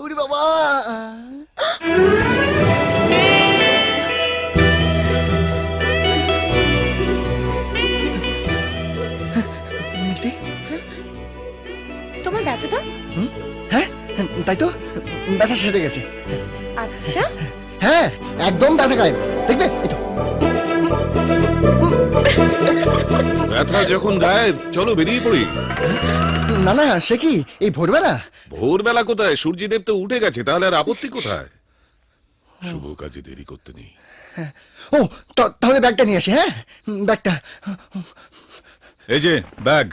উরি বাবা। মিষ্টি, তোমার ব্যথাটা? হ্যাঁ তাই তো, ব্যথা সেরে গেছে। আচ্ছা, হ্যাঁ একদম ব্যথা গায়েব, দেখবে এই তো। ব্যথা যখন গায়েব, চলো বেরিয়ে পড়ি। না না, সে কি এই ভোরবেলা? ভোরবেলা কোথায়, সূর্যদেব তো উঠে গেছে, তাহলে আর আপত্তি কোথায়? শুভ কাজে দেরি করতে নেই। ও তাহলে ব্যাগটা নিয়ে আসি। হ্যাঁ ব্যাগটা। এই যে ব্যাগ।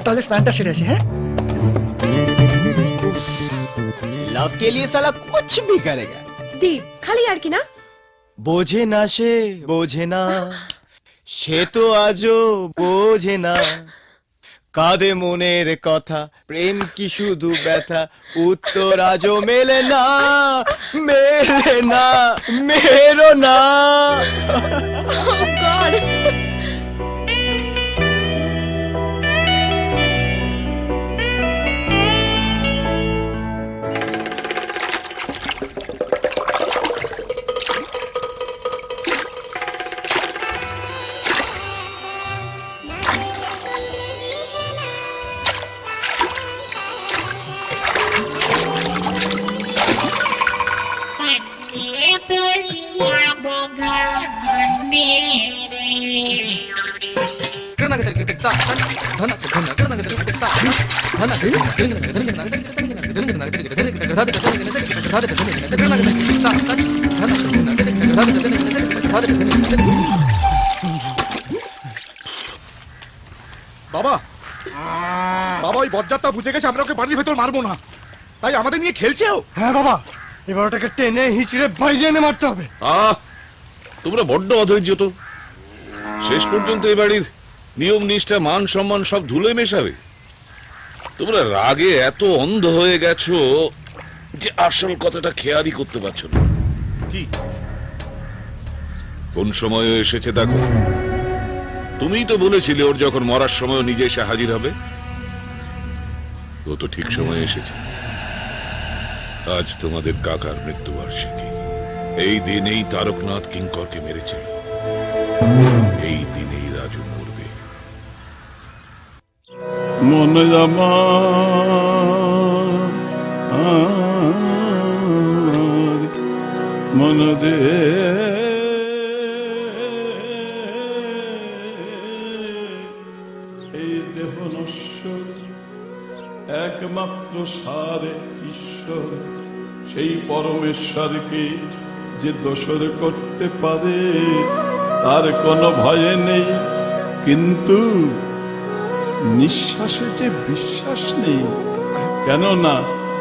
তাহলে স্নানটা সেরে আসি। হ্যাঁ लव के लिए साला कुछ भी करेगा। দি খালি আর কি না? বোঝে না সে, বোঝে না সে তো আজও বোঝে না, কাঁদে মনের কথা, প্রেম কি শুধু ব্যথা, উত্তর আজও মেলে না, মেলে না, মেরো না। ও গড, বাবা, বাবা ওই বজ্জাতটা বুঝে গেছে আমরা ওকে বাড়ির ভেতর মারবো না, তাই আমাদের নিয়ে খেলছেও। হ্যাঁ বাবা, এবার ওটাকে টেনে হিচড়ে বাইরে এনে মারতে হবে। তোমরা বড্ড অধৈর্য তো। শেষ পর্যন্ত এ বাড়ির নিয়ম নিষ্ঠা মান সম্মান সব ধুলে মেশাবে। তোমরা রাগে এত অন্ধ হয়ে গেছো যে আসল কথাটা খেয়ালই করতে পারছো না। কি কোন সময় এসেছে দেখো। তুমিই তো বলেছিলে ওর যখন মরার সময় নিজে এসে হাজির হবে। ও তো ঠিক সময় এসেছে। আজ তোমাদের কাকার মৃত্যুবার্ষিকী। এই দিনেই তারকনাথ কিঙ্করকে মেরেছিল। এই দিনেই রাজু মরবে। মন মন দে এই দেহ নশ্বর, একমাত্র সারে ঈশ্বর, সেই পরমেশ্বরকে যে দোসর করতে পারে তার কোনো ভয়ে নেই, কিন্তু নিঃশ্বাসে যে বিশ্বাস নেই। কেননা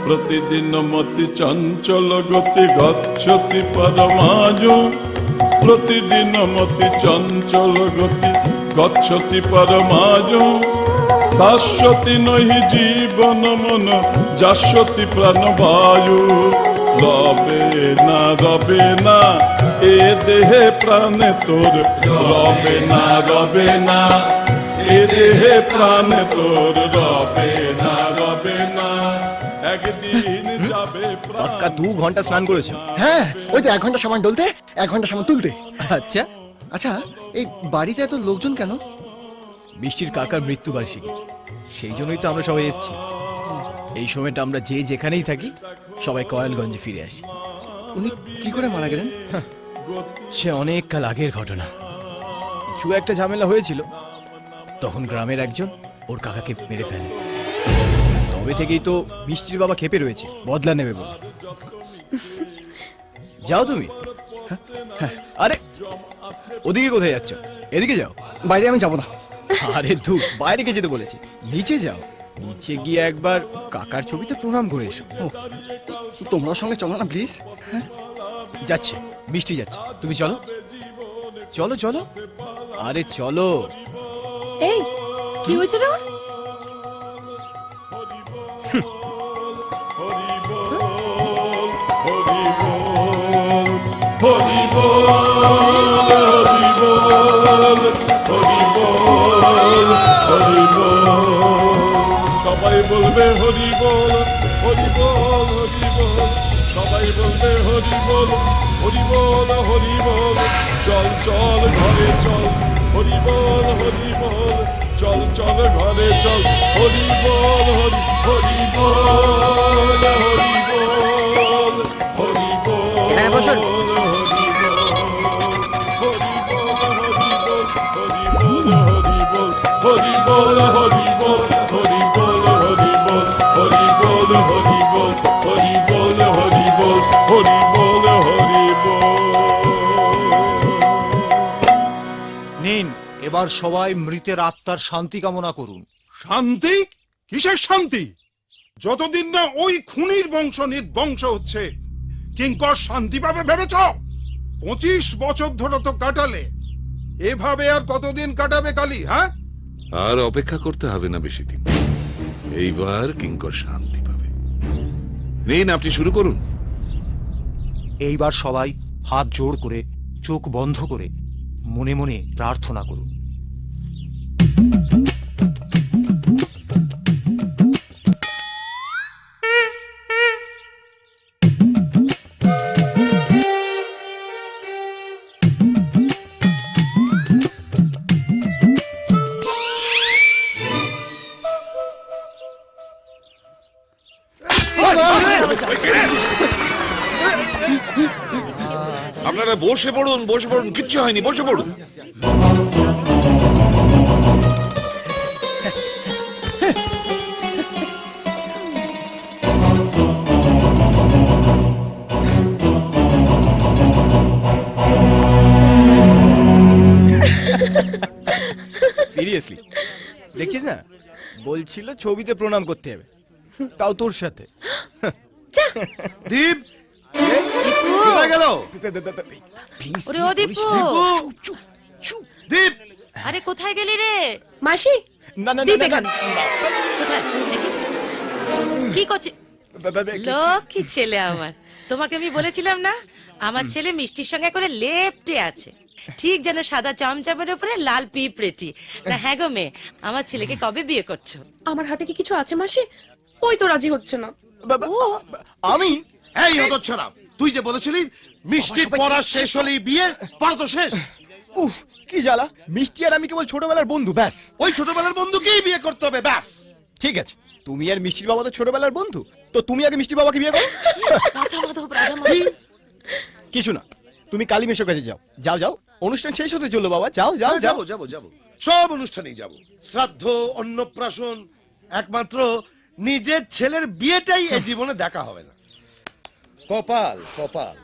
প্রতিদিন মতি চঞ্চল গতি গচ্ছতি পরমাজু, প্রতিদিন মতি চঞ্চল গতি গচ্ছতি পরমাজু, শাশ্বতী নহি জীবন মন যাশ্বতী প্রাণবায়ু, রবে না এ দেহে প্রাণে তোর, রবে না এ দেহে প্রাণে তোর, রবে না একদিন যাবে প্রাণ। পাক্কা 2 ঘন্টা স্নান করেছো? হ্যাঁ ওই তো 1 ঘন্টা সামান ডলতে, 1 ঘন্টা সামান তুলতে। আচ্ছা, আচ্ছা এই বাড়িতে এত লোকজন কেন? বৃষ্টির কাকার মৃত্যুবার্ষিকী, সেই জন্যই তো আমরা সবাই এসেছি। এই সময়টা আমরা যে যেখানেই থাকি সবাই কয়েলগঞ্জে ফিরে আসি। উনি কি করে মারা গেলেন? সে অনেক কাল আগের ঘটনা। কিছু একটা ঝামেলা হয়েছিল, তখন গ্রামের একজন ওর কাকাকে মেরে ফেলে। তবে থেকেই তো বৃষ্টির বাবা খেপে রয়েছে, বদলা নেবে বলে। যাও তুমি। আরে ওদিকে কোথায় যাচ্ছ? এদিকে যাও। বাইরে আমি যাবো না। আরে ধুর, বাইরে কে যেতে বলেছি, নিচে যাও। নিচে গিয়ে একবার কাকার ছবিতে প্রণাম করে এসো। তোমরাও সঙ্গে চলো না প্লিজ। যাচ্ছে, বৃষ্টি যাচ্ছে, তুমি চলো চলো চলো। আরে চলো। এই কি হয়েছে রে ওর? হরি বল, হরি বল, হরি বল, হরি বল। সবাই বলবে হরি বল, হরি বল, হরি বল। সবাই বলবে হরি বল, হরি বল, হরি বল। চল চল ঘরে চল, হরি বল, হরি বল। চল চল ঘরে চল, হরি বল, হরি হরি বল, হরি বল, হরি বল। এখানে বসুন। হরি বল, হরি বল, হরি বল, হরি বল, হরি বল, হরি বল, হরি বল, হরি বল, হরি বল, হরি বল। নিন, এবার সবাই মৃতের আত্মার শান্তি কামনা করুন। শান্তি? কিসের শান্তি? যতদিন না ওই খুনির বংশ নির্বংশ হচ্ছে, কিঙ্কর শান্তি পাবে ভেবেছ? 25 বছর ধরে তো কাটালে, এভাবে আর কতদিন কাটাবে কালী? হ্যাঁ, আর অপেক্ষা করতে হবে না বেশি দিন, এইবার কিঙ্কর শান্তি পাবে। নিন, আপনি শুরু করুন। এইবার সবাই হাত জোড় করে চোখ বন্ধ করে মনে মনে প্রার্থনা করুন। আপনারা বসে পড়ুন, বসে পড়ুন, কিচ্ছু হয়নি, বসে পড়ুন। সিরিয়াসলি দেখছিস না, বলছিল ছবিতে প্রণাম করতে হবে, তাও তোর সাথে। দীপ কোথায় গেল? ওরে ও দীপু, দীপ আরে কোথায় গেলি রে? মাসি, না না দীপ না, এখানে। কোথায় দেখি কি করছে? লক্ষ্মী ছেলে আমার, তোমাকে আমি বলেছিলাম না আমার ছেলে মিষ্টির সঙ্গে করে লেপ্টে আছে, ঠিক যেন সাদা চমচমের উপরে লাল পিঁপড়েটি। না হ্যাঁ গো মেয়ে, আমার ছেলেকে কবে বিয়ে করছো? আমার হাতে কি কিছু আছে মাসি? ওই তো রাজি হচ্ছে না। আমি এই হতচ্ছাড়া, তুই যে বলেছিলি মিষ্টির পড়া শেষ হলেই বিয়ে, পড়া তো শেষ। উফ, কি জ্বালা! মিষ্টি আর আমি কেবল ছোটবেলার বন্ধু, ব্যাস। ওই ছোটবেলার বন্ধুকেই বিয়ে করতে হবে, ব্যাস। ঠিক আছে, তুমি আর মিষ্টির বাবা তো ছোটবেলার বন্ধু, তো তুমি আগে মিষ্টির বাবাকে বিয়ে করো। রাধা মাধব, রাধা মাধব। কিছু না, তুমি কালী মেশোর কাছে যাও, যাও যাও, অনুষ্ঠান শেষ হতে চললো বাবা, যাও যাও যাও। যাবো যাবো যাবো, সব অনুষ্ঠানেই যাবো। শ্রাদ্ধ, অন্নপ্রাশন, একমাত্র নিজের ছেলের বিয়েটাই এ জীবনে দেখা হবে না। কপাল কপাল।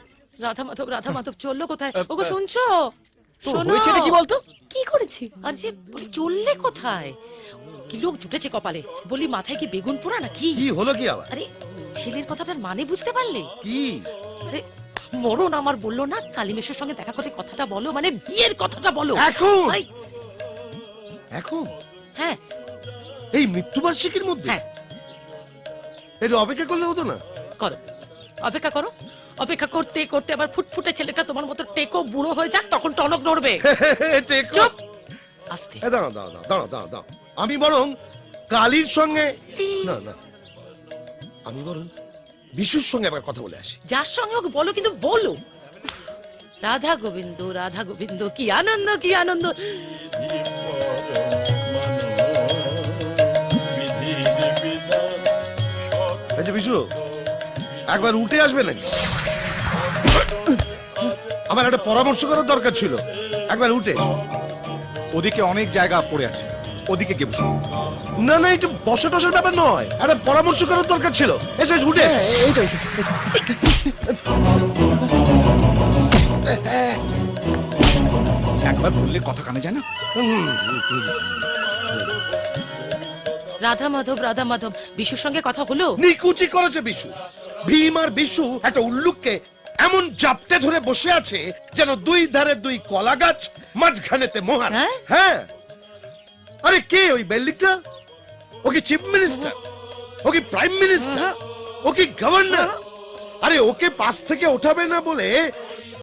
রাধা মাধব, রাধা মাধব চললো কোথায়? ওগো শুনছো? তো শোনো। হয়েছেটা কি বলতো? কি করেছি? আর যে বলি চললে কোথায়? কি লোক জুটেছে কপালে, বলি মাথায় কি বেগুন পোড়া নাকি? কি হলো কি আবার? আরে ছেলের কথাটার মানে বুঝতে পারলে? কি? আরে মরণ আমার বললো না কালিমেশের সঙ্গে দেখা করে কথাটা বলো, মানে বিয়ের কথাটা বলো এখন? আই, এখন হ্যাঁ এই মৃত্যুবার্ষিকীর মধ্যে? হ্যাঁ এটা অপেক্ষা করলে হতো না? করো, অপেক্ষা করো। অপেক্ষা করতে করতে আবার ফুটফুটে ছেলেটা তোমার মতো টেকো বুড়ো হয়ে যাক, তখন টনক নড়বে। চুপ, আস্তে। দাঁড়াও দাঁড়াও দাঁড়াও দাঁড়াও দাঁড়াও, আমি বরং কালীর সঙ্গে, না না, আমি বরং বিশুর সঙ্গে একবার কথা বলে আসি। যার সঙ্গে ওকে বলো, কিন্তু বলো রাধা গোবিন্দ, রাধা গোবিন্দ, কি আনন্দ, কি আনন্দ। আচ্ছা বিশু, একবার উঠে আসবে নাকি? আমার একটা পরামর্শ করার দরকার ছিল, একবার উঠে। ওদিকে অনেক জায়গা পড়ে আছে, ওদিকে গিয়ে বসুন। না না, এটা বসে টসার ব্যাপার নয়, একটা পরামর্শ করার দরকার ছিল। এসে উঠে এসো। এই তো একবার বললে কথা কানে যায় না? রাধা মাধব, রাধা মাধব, বিশুর সঙ্গে কথা হলো? নিকুচি করেছে বিশু। ভীম আর বিশু একটা উল্লুককে এমন জাপটে ধরে বসে আছে যেন দুই ধারে দুই কলা গাছ, মাঝখানেতে মোহর। হ্যাঁ? হ্যাঁ। আরে কে ওই বেল্লিকটা? ও কি চিফ মিনিস্টার? ও কি প্রাইম মিনিস্টার? ও কি গভর্নর? আরে ওকে পাশ থেকে ওঠাবে না বলে